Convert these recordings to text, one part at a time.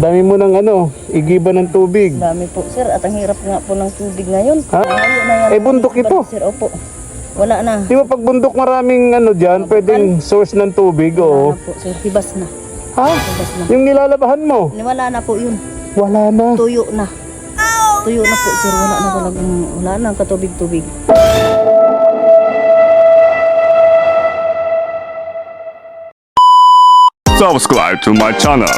Dami mo ng igiba ng tubig. Dami po sir, at ang hirap nga po ng tubig ngayon. Ha? Na yan, Bundok ito. Sir, opo. Wala na. Di ba pag bundok maraming dyan, pwedeng source ng tubig, Wala na po sir, hibas na. Ha? Hibas na. Yung nilalabahan mo? Wala na po yun. Wala na. Tuyo na. Tuyo na po sir, wala na talagang, wala na katubig-tubig. Subscribe to my channel.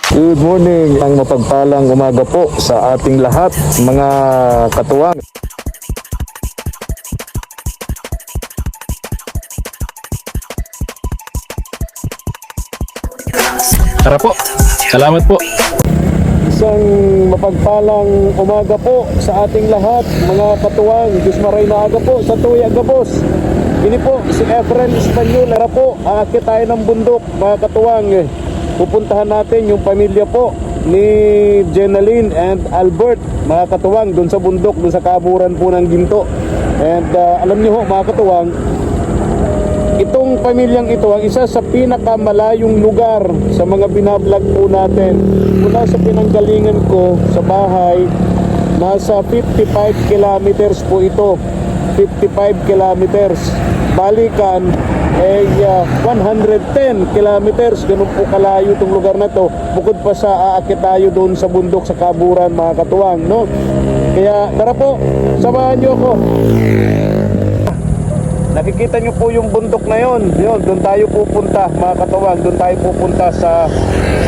Good morning, ang mapagpalang umaga po sa ating lahat, mga katuwang. Tara po. Salamat po. Isang mapagpalang umaga po sa ating lahat, mga katuwang. Diyos maray na aga po sa Tuya Gabos. Ini po si Efren Espanyol. Tara po, aakit tayo ng bundok, mga katuwang. Pupuntahan natin yung pamilya po ni Jenaline and Albert, mga katuwang, doon sa bundok, doon sa kaburan po ng Ginto. And alam niyo ho, mga katuwang, itong pamilyang ito ang isa sa pinakamalayong lugar sa mga binablog po natin. Mula sa pinanggalingan ko sa bahay, nasa 55 kilometers po ito. 55 kilometers. Balikan ay 110 kilometers. Ganun po kalayo itong lugar na to. Bukod pa sa aakit tayo doon sa bundok sa kaburan, mga katuwang, no? Kaya tara po, samahan niyo ako. Nakikita nyo po yung bundok na yon. Yun, doon tayo pupunta, mga katuwang. Doon tayo pupunta sa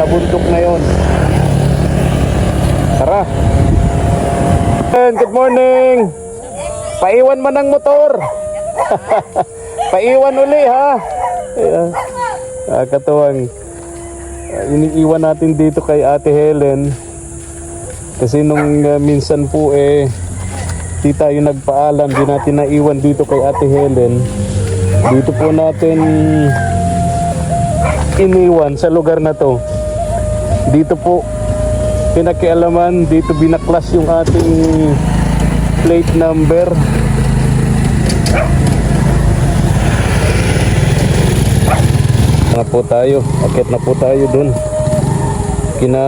bundok na yon. Tara. Good morning. Paiwan man ng motor. Paiwan uli, ha. Mga katuwang, iniiwan natin dito kay Ate Helen. Kasi nung minsan po di tayo nagpaalam, di natin naiwan dito kay Ate Helen. Dito po natin iniwan sa lugar na to. Dito po pinakialaman, dito binaklas yung ating plate number. Na po tayo, akit na po tayo dun kina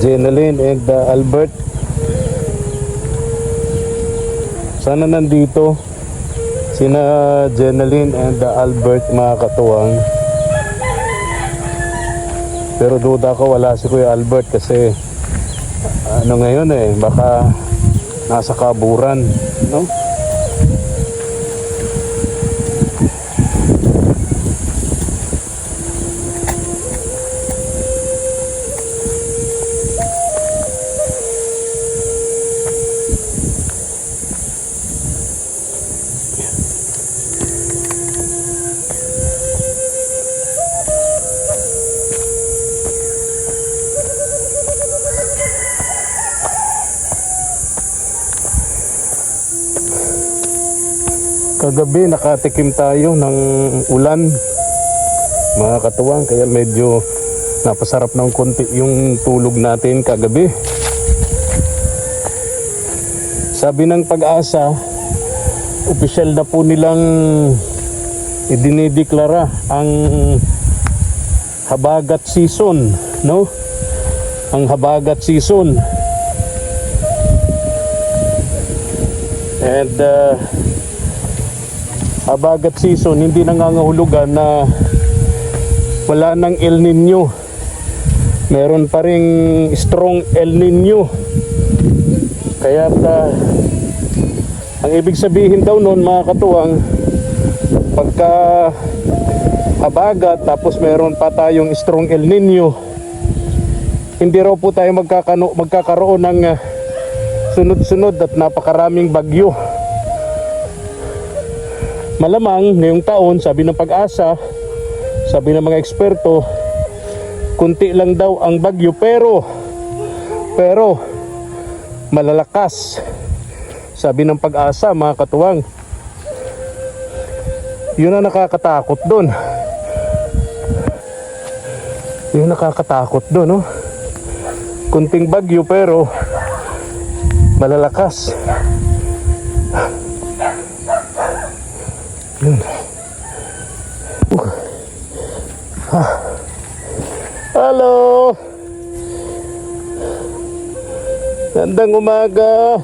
Jenaline and Albert. Sana nandito sina Jenaline and Albert, mga katuwang. Pero duda ko wala si Kuya Albert kasi ngayon baka nasa kaburan, no? Kagabi nakatikim tayo ng ulan, mga katuwang, kaya medyo napasarap ng konti yung tulog natin kagabi. Sabi ng Pag-asa, opisyal na po nilang idinideklara ang habagat season, no? Ang habagat season. And habagat season, hindi nangangahulugan na wala ng El Nino. Meron pa ring strong El Nino. Kaya ang ibig sabihin daw noon, mga katuwang, pagka habagat tapos meron pa tayong strong El Nino, hindi raw po tayo magkakaroon ng sunod-sunod at napakaraming bagyo. Malamang ngayong taon, sabi ng Pag-asa, sabi ng mga eksperto, kunti lang daw ang bagyo pero malalakas. Sabi ng Pag-asa, mga katuwang. Yun ang nakakatakot doon. Yun nakakatakot doon, no? Kunting bagyo pero malalakas. Yun. Hello. Gandang umaga.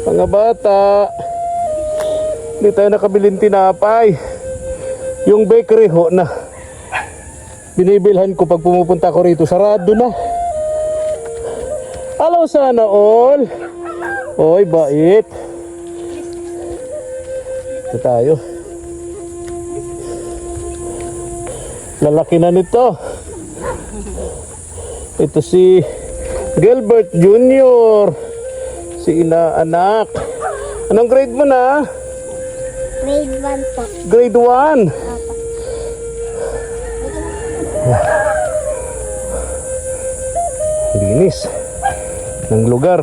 Mga bata. Hindi tayo nakabiling tinapay. Yung bakery ho na binibilhan ko pag pumupunta ko rito, sarado na. Hello, sana all. Oy, bait. Ito tayo. Lalaki na nito. Ito si Gilbert Jr. Si inaanak. Anong grade mo na? Grade 1 po. Grade 1. Linis ng lugar.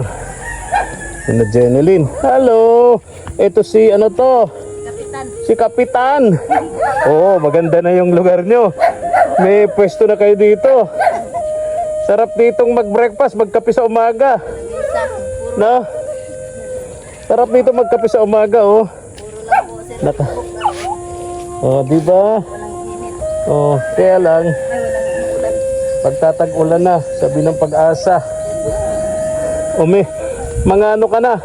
Ano, Jeneline? Hello. Ito si ano to? Si Kapitan. Oo, maganda na yung lugar nyo. May pwesto na kayo dito. Sarap ditong mag-breakfast, magkape sa umaga. Na? Sarap dito magkape sa umaga, oh. Naka. Oh, di ba? Oh, kaya lang pagtatag-ulan na, sabi ng Pag-asa. Umi, mga ano ka na?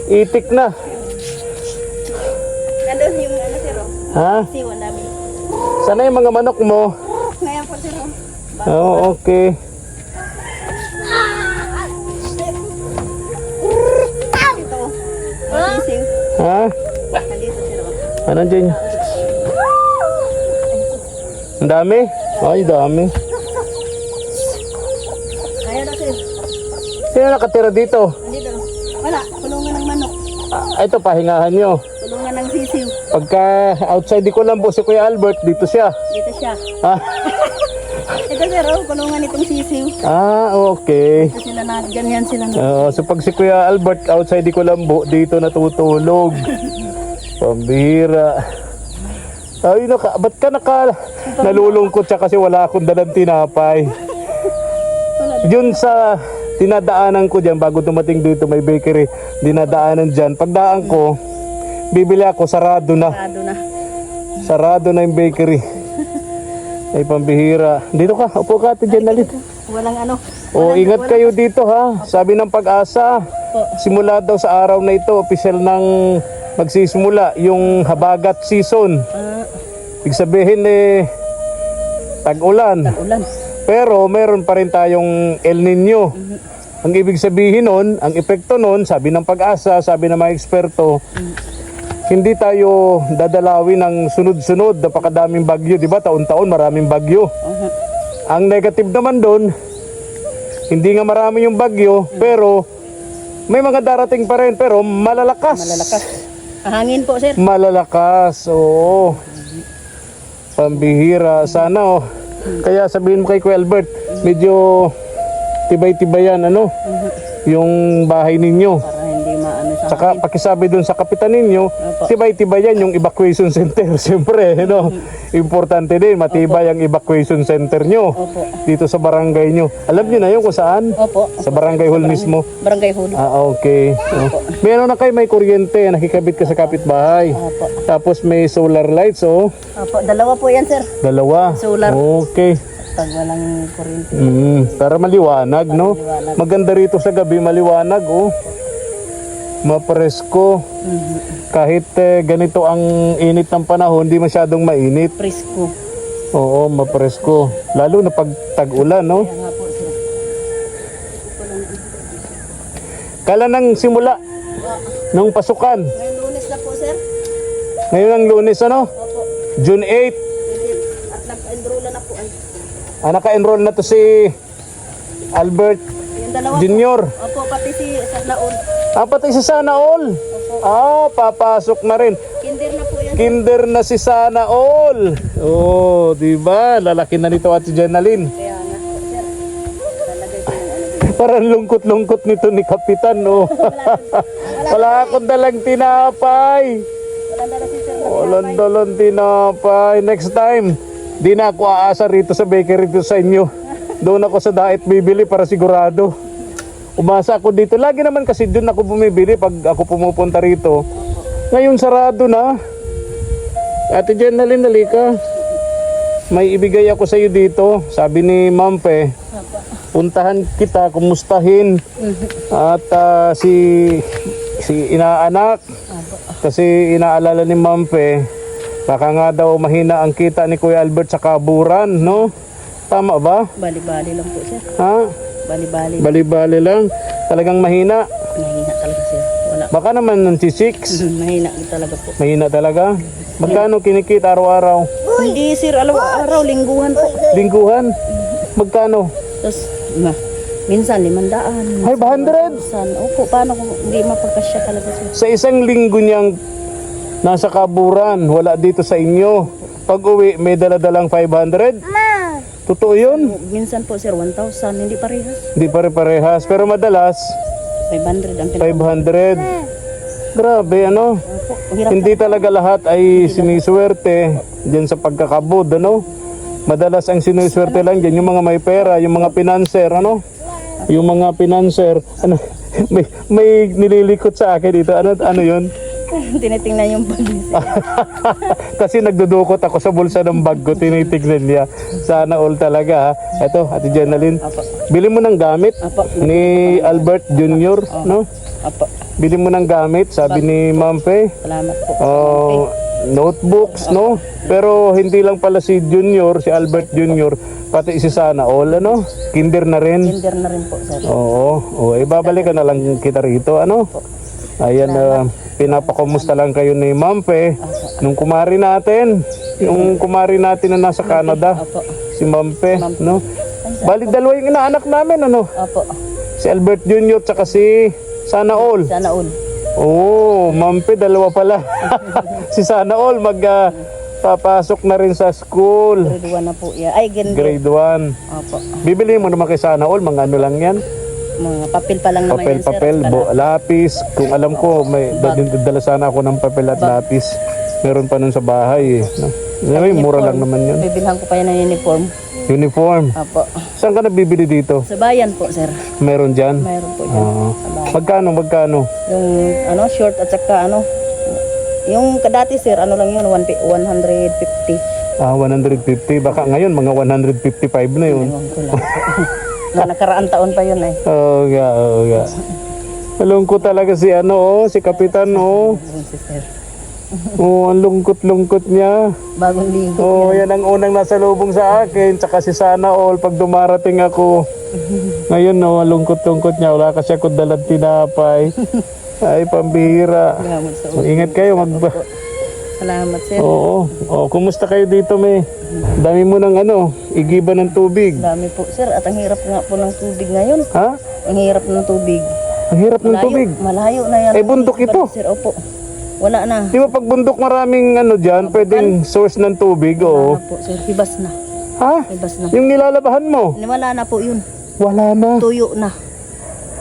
Itik na. Nandun yung ano, sir. Ha? Siwan namin. Sana yung mga manok mo? Ngayon po, sir. Oh, okay. Ito. Sising. Ha? Nandito, sir. Ano dyan? Ang dami? Ay, dami. Ayaw na, sir. Sino nakatira dito? Nandito. Wala. Kulungan ng manok. Ah, ito, pahingahan nyo. Kulungan ng sisiw. Pagka outside di ko lang po si Kuya Albert, dito siya. Dito siya. Ha? Ito, sir. Oh, kulungan itong sisiw. Ah, okay. Ito sila na. Ganyan sila na. So pag si Kuya Albert outside di ko lang po, dito natutulog. Pambira. Ay, ba't ka nalulungkot siya kasi wala akong dalang tinapay. Yun sa dinadaanan ko dyan, bago dumating dito may bakery, dinadaanan dyan. Pagdaan ko, bibili ako, sarado na. Sarado na. Sarado na yung bakery. Ay, pambihira. Dito ka, upo ka ate dyan, Nalit. Walang ano. O, ingat kayo dito ha. Sabi ng Pag-asa, simula daw sa araw na ito, official nang magsisimula yung habagat season. Ibig sabihin tag-ulan. Ulan. Pero meron pa rin tayong El Nino. Ang ibig sabihin nun, ang epekto nun, sabi ng Pag-asa, sabi ng mga eksperto, hindi tayo dadalawin ng sunod-sunod, napakadaming bagyo, di ba? Taon-taon maraming bagyo. Ang negative naman doon, hindi nga marami yung bagyo, pero may mga darating pa rin, pero malalakas. Malalakas. Hangin po, sir. Malalakas, oo. Pambihira. Sana, oh. Kaya sabihin mo kay Kuya Albert, medyo tibay-tibayan, ano? Yung bahay ninyo. Para hindi maano sa Saka pakisabi dun sa kapitan ninyo, tibay-tibayan yung evacuation center. Siyempre, no? Importante din, matibay ang evacuation center nyo. Opo. Dito sa barangay nyo. Alam nyo na yun kung saan? Opo. Sa barangay hall mismo. Barangay hall. Ah, okay. Meron na kayo may kuryente, nakikabit ka sa kapitbahay. Opo. Tapos may solar lights, oh. Opo. Dalawa po yan, sir. Dalawa. Solar. Okay. Pag walang kuryente. Para maliwanag, no? Maganda rito sa gabi, maliwanag, oh. Mapresko. Kahit ganito ang init ng panahon, hindi masyadong mainit. Presko. Oo, mapresko. Lalo na pag tag-ulan, no? Kaya nga po, sir. Kala nang simula nung pasukan. Ngayon Lunes na po, sir. Ngayon ang Lunes, ano? Opo. June 8. At nag-enroll na po. Naka-enroll na to si Albert Yung dalawa Junior. po. Opo, pati si Sarnaon. Pati si Sana All. Papasok na rin. Kinder na po yan. Kinder na si Sana All. Oh, di ba? Lalaki na nito at si Jenaline. Kaya nga po, sir. Talagay ko yung ano. Parang lungkot-lungkot nito ni Kapitan, oh. Wala akong dalang tinapay. Walang dala si sir. Walang dalang tinapay. Next time, di na ako aasa rito sa bakery dito sa inyo. Doon ako sa Daet bibili para sigurado. Umasa ako dito. Lagi naman kasi doon ako bumibili pag ako pumupunta rito. Ngayon sarado na. Ate Jenaline, halika. may ibigay ako sa iyo dito. Sabi ni Mampe, puntahan kita, kumustahin. At si inaanak, kasi inaalala ni Mampe, baka nga daw mahina ang kita ni Kuya Albert sa kaburan, no? Tama ba? Bali-bali lang po, sir. Ha? Bali-bali. Bali-bali lang. Talagang mahina. Mahina talaga, sir. Wala. Baka naman ng 6. Mahina talaga po. Mahina talaga. Magkano kinikita araw-araw? Hindi, sir. Araw-araw, lingguhan po. Lingguhan? Magkano? Tapos, minsan 500. 500? Minsan, opo, paano kung hindi mapagkasya talaga, sir? Sa isang linggo niyang nasa kaburan, wala dito sa inyo. Pag uwi, may daladalang 500? Totoo yun? Minsan po, sir, 1,000. Hindi parehas. Hindi pare-parehas. Pero madalas, 500 ang 500. Grabe, ano? Opo, hirap Hindi talaga lahat ay siniswerte dyan sa pagkakabud, ano? Madalas ang siniswerte lang dyan yung mga may pera, yung mga pinanser, ano? Yung mga pinanser, ano? may nililikot sa akin dito. Ano yun? Tinitingnan yung bag, sir. Kasi nagdudukot ako sa bulsa ng bag ko, tinitignan niya. Sana all talaga, ha? Eto, Ate Jenaline, Apo. bili mo ng gamit Apo. ni Albert Jr., no? Apo. Bili mo ng gamit, sabi ni Mampe. Salamat po. Notebooks, no? Pero hindi lang pala si Junior, si Albert Junior, pati si Sana all, ano? Kinder na rin. Kinder na rin po, sir. Oo, ibabalik ka na lang kita rito, ano? Ayan, pinapakumusta lang kayo ni Mampe. Nung kumari natin, yung kumari natin na nasa Canada, Apo. si Mampe, no? Bali, dalawa yung inaanak namin, ano? Apo. Si Albert Junior, tsaka si Sana all. Sana all. Oo, Mampe, dalawa pala. Si Sana all papasok na rin sa school. Grade 1 na po. Yeah. Ay, ganda. Grade 1. Apo. Bibili mo naman kay Sana all, mga ano lang yan. Mga papel pa lang naman yan, sir. Papel, lapis. Kung alam ko, may dala sana ako ng papel at lapis. Meron pa nun sa bahay eh. No? Anyway, mura lang naman yun. Bibilhan ko pa yan ng uniform. Uniform. Apo. Saan ka nabibili dito? Sa bayan po, sir. Meron dyan? Mayroon po dyan. Oo. Sa bayan. Magkano? Yung short at saka yung dati, sir, lang yun, 150. 150. Baka ngayon, mga 155 na yun. Ewan ko lang. Na nakaraan taon pa yun eh. Oo nga. Malungkot talaga si si Kapitan, Si sir. Ang lungkot-lungkot niya. Bagong ligo. Yan ang unang nasa lubong sa akin, tsaka si Sana all pag dumarating ako. Ngayon, ang lungkot-lungkot niya. Wala kasi ako dalang tinapay. Ay, pambihira. Salamat sa Ingat kayo, Salamat, sir. Oo. Kumusta kayo dito, me? Dami mo ng igiba ng tubig. Dami po, sir. At ang hirap nga po ng tubig ngayon. Ha? Ang hirap ng tubig. Ang hirap ng tubig. Malayo na yan. Bundok ito. Sir, opo. Wala na. Di ba pag bundok maraming dyan, pwedeng source ng tubig, oo. Wala na po, sir. Hibas na. Ha? Hibas na. Yung nilalabahan mo? Wala na po yun. Wala na. Tuyo na.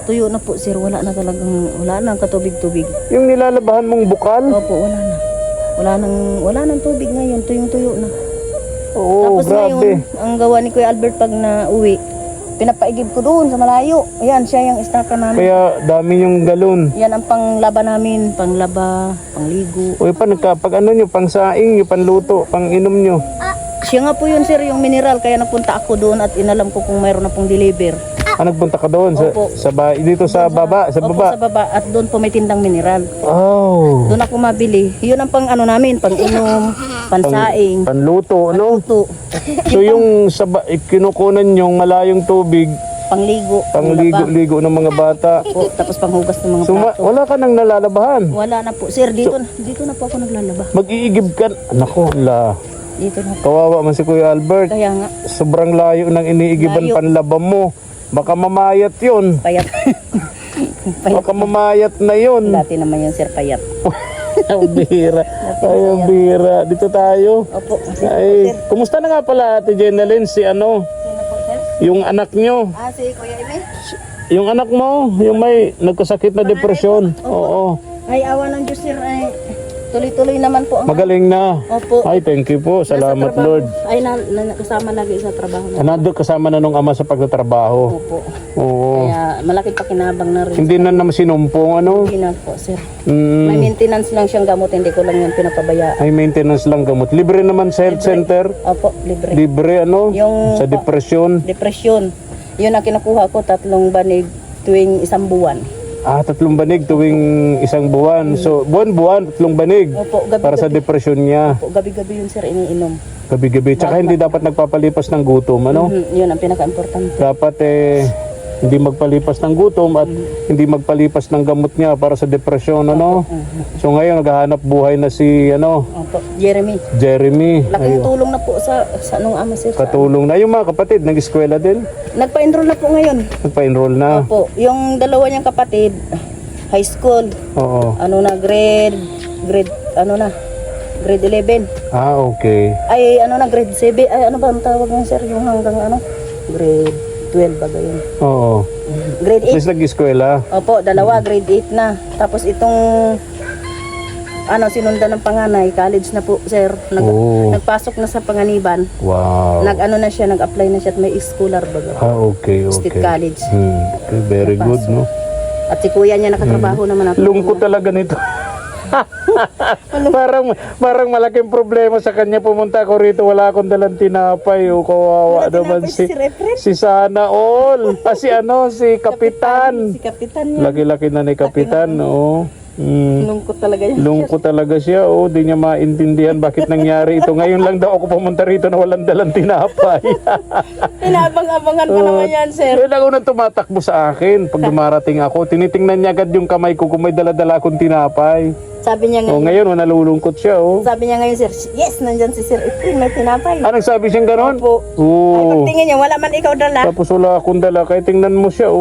Tuyo na po, sir. Wala na ang katubig-tubig. Yung nilalabahan mong bukal? Opo, wala na. Wala nang tubig ngayon. Tuyong-tuyo na. Oo, Tapos grabe. ngayon, ang gawa ni Kuya Albert pag nauwi, pinapaigib ko doon sa malayo. Ayan, siya yung istaka namin. Kaya dami yung galon. Yan ang panglaba namin. Panglaba, pangligo. O pag nyo, pang saing nyo, panluto, pang inom nyo. Siya nga po yun, sir, yung mineral. Kaya napunta ako doon at inalam ko kung mayroon na pong deliver. Nagpunta ka doon Opo. dito sa baba, sa Opo, baba. sa baba. At doon po may tindang mineral. Oh. Doon ako mabili. Yun ang pang namin, pang inom, pansaing. Panluto, no? Luto, So yung kinukunan yung malayong tubig, pangligo. pangligo-ligo ng mga bata. Po, tapos panghugas ng mga So plato. wala ka nang nalalabahan. Wala na po. Sir, dito na po ako naglalaba. Mag-iigib ka. Nako, Dito na po. kawawa man si Kuya Albert. Kaya nga, Sobrang layo ng iniigiban Layo. panlaba mo. Baka mamayat yun. payat. Payat. Baka mamayat na yun. Dati naman yun, sir, payat. Ang bihira. Ay, ang bihira. Dito tayo. Opo. Ay, kumusta na nga pala Ate Jenaline si Sino po, sir? yung anak nyo? Si Kuya Eme. Yung anak mo, yung may nagkasakit na depresyon. Oo. Ay, awa ng Diyos, sir. Ay, Tuloy-tuloy naman po ang Magaling na. Opo. Ay, thank you po. Nasa Salamat, trabaho. Lord. Ay, kasama lagi sa trabaho na. Nandun kasama na nung ama sa pagtatrabaho. Opo. Oo. Kaya malaki pakinabang na rin. Hindi na naman sinumpong, ano? Hindi na po, sir. Mm, May maintenance lang siyang gamot, hindi ko lang yan pinapabayaan. may maintenance lang gamot. Libre naman sa health center. Opo, libre. Libre, ano? Yung- Sa depression. Depresyon. Yun ang kinukuha ko, 3 banig tuwing 1 buwan. 3 banig tuwing 1 buwan. So, buwan-buwan, 3 banig. Opo, gabi-gabi. Para sa depression niya. Opo, gabi-gabi yun, sir, iniinom. Gabi-gabi. Tsaka hindi dapat nagpapalipas ng gutom, ano? Yun ang pinaka-importante. Dapat hindi magpalipas ng gutom at hindi magpalipas ng gamot niya para sa depression, ano? So ngayon naghahanap buhay na si Opo, Jeremy. Jeremy. Laking tulong na po sa nung ama, sir. Katulong na yung mga kapatid, nag-eskwela din. Nagpa-enroll na po ngayon. Nagpa-enroll na. Opo, yung dalawa niyang kapatid, high school, Oo. grade 11. Okay. Ay, grade 7. Ay, ano ba ang tawag niya, sir? Yung hanggang grade 12 ba yun? Oo. Grade At 8. least nag-eskwela. Opo, dalawa, grade 8 na. Tapos itong, sinundan ng panganay, college na po, sir. Oo. Nagpasok na sa Panganiban. Wow. Nag-apply na siya at may scholar baga. Okay, State okay. College. Okay, very good, no? At si kuya niya nakatrabaho naman ako. Lungkot talaga nito. parang malaking problema sa kanya. Pumunta ako rito, wala akong dalang tinapay. O kawawa naman si Sana All. Si Kapitan. Si Kapitan niya. Laki-laki na ni Kapitan, oo. Lungkot talaga yan. Lungkot talaga siya, di niya maintindihan bakit nangyari ito. Ngayon lang daw ako pumunta rito na walang dalang tinapay. Inabang-abangan pa naman yan, sir. Yun lang unang tumatakbo sa akin. Pag dumarating ako, tinitingnan niya agad yung kamay ko kung may dala-dala akong tinapay. Sabi niya ngayon, Ngayon, nalulungkot siya, sabi niya ngayon, sir, yes, nandyan si Sir Efren, may tinapay. Anong sabi siyang ganon? Opo. Ay, Oo. pagtingin niya, wala man ikaw dala. Tapos wala akong dala, kaya tingnan mo siya,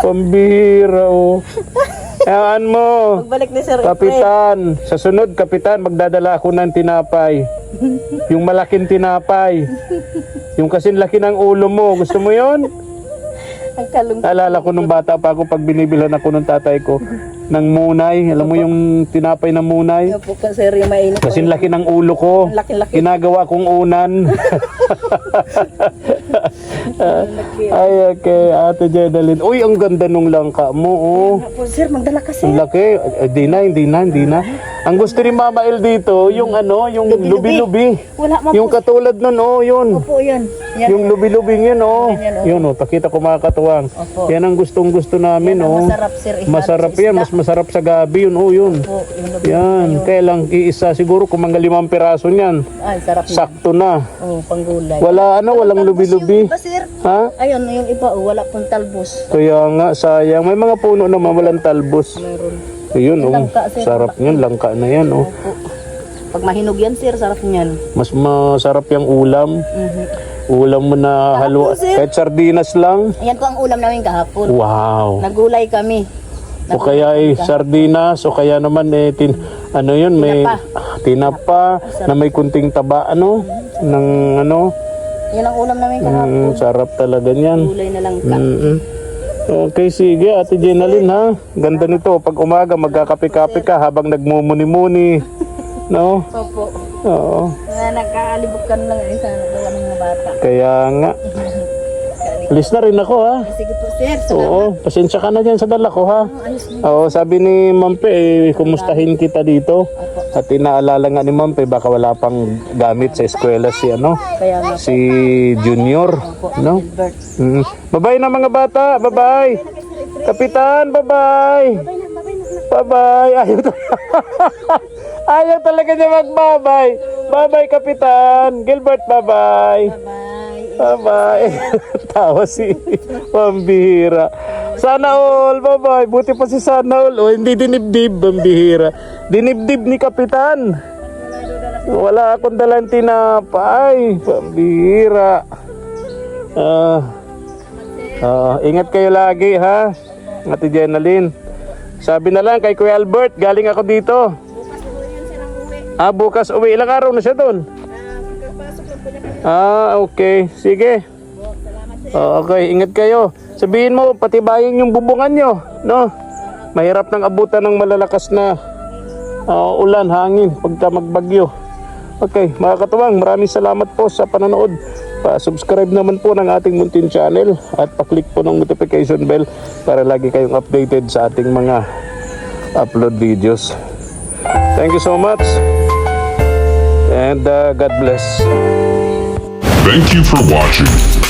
Pambihira, Hayaan mo. Pagbalik ni Sir Efren. Kapitan, sa sunod, Kapitan, magdadala ako ng tinapay. Yung malaking tinapay. Yung kasing laki ng ulo mo. Gusto mo yon? Ang kalungkot. Alala ko nung bata pa ako pag binibilhan ako ng tatay ko ng munay. Alam mo yung tinapay ng munay? Opo, sir, yung mainit. Kasing laki ng ulo ko. Ang laki-laki. Ginagawa kong unan. Ay, okay. Ate Jedaline. Uy, ang ganda nung langka mo, Opo, sir, magdala ka, Ang sir. laki. Hindi na. Ang gusto ni Mama El dito, yung yung lubi-lubi. Wala mo Yung po. katulad nun, yun. Opo, yan. Yan. Yung lubi-lubing yun, Ganyan, Yun, pakita ko mga katuwang. Opo. Yan ang gustong-gusto namin, Masarap, sir. ihalo Masarap sa yan. isda. Mas masarap sa gabi yun, yun. Opo, yung labi. Yan. Kaya lang, iisa siguro kung mga 5 piraso niyan. Ay, sarap na. Sakto na. Oh, panggulay. Walang lubi-lubi. Yung iba, sir. Ha? Ayun, yung iba, wala pong talbos. Kaya nga, sayang. May mga puno naman walang talbos. Meron. Ayun, Langka, sir. sarap niyan. Langka na yan, Opo. Pag mahinog yan, sir, sarap niyan. Mas masarap yung ulam. Ulam mo na halo. sir. Kahit sardinas lang. Ayan po ang ulam namin kahapon. Wow. Nagulay kami. O kaya sardinas, o kaya naman may tinapa na may kunting taba, ng Yan ang ulam namin kahapon. sarap talaga niyan. Gulay na lang ka. Okay, sige, Ate Jenaline, ha? Ganda nito. Pag umaga, magkakape-kape ka habang nagmumuni-muni. No? Opo. Oo. Nagkakalibukan lang isa nagawa ng mga bata. Kaya nga. Alis na rin ako, ha? Sige po, sir. Oo, pasensya ka na dyan sa dala ko, ha? Ayos na. Oo, sabi ni Mampe, kumustahin kita dito. At inaalala nga ni Mampe, baka wala pang gamit sa eskwela si Kaya nga po. si Junior, no? Gilbert. Bye-bye na mga bata, bye-bye. Kapitan, bye-bye. Bye-bye. Ayaw talaga niya mag-bye-bye. Bye-bye, Kapitan. Gilbert, bye-bye. Bye. Bye-bye. Tawa si Pambihira. Sana all, bye-bye. Buti pa si Sana all. Hindi dinibdib, Pambihira. Dinibdib ni Kapitan. Wala akong dalang tinapay. Pambihira. Ingat kayo lagi, ha? Ate Jenaline. Sabi na lang kay Kuya Albert, galing ako dito. Bukas uwi. Ilang araw na siya doon? Okay. Sige. Okay, ingat kayo. Sabihin mo, patibayin yung bubungan nyo, no? Mahirap nang abutan ng malalakas na ulan, hangin, pagka magbagyo. Okay, mga katuwang, maraming salamat po sa panonood. Pa-subscribe naman po ng ating Muntin channel at pa-click po ng notification bell para lagi kayong updated sa ating mga upload videos. Thank you so much and God bless. Thank you for watching.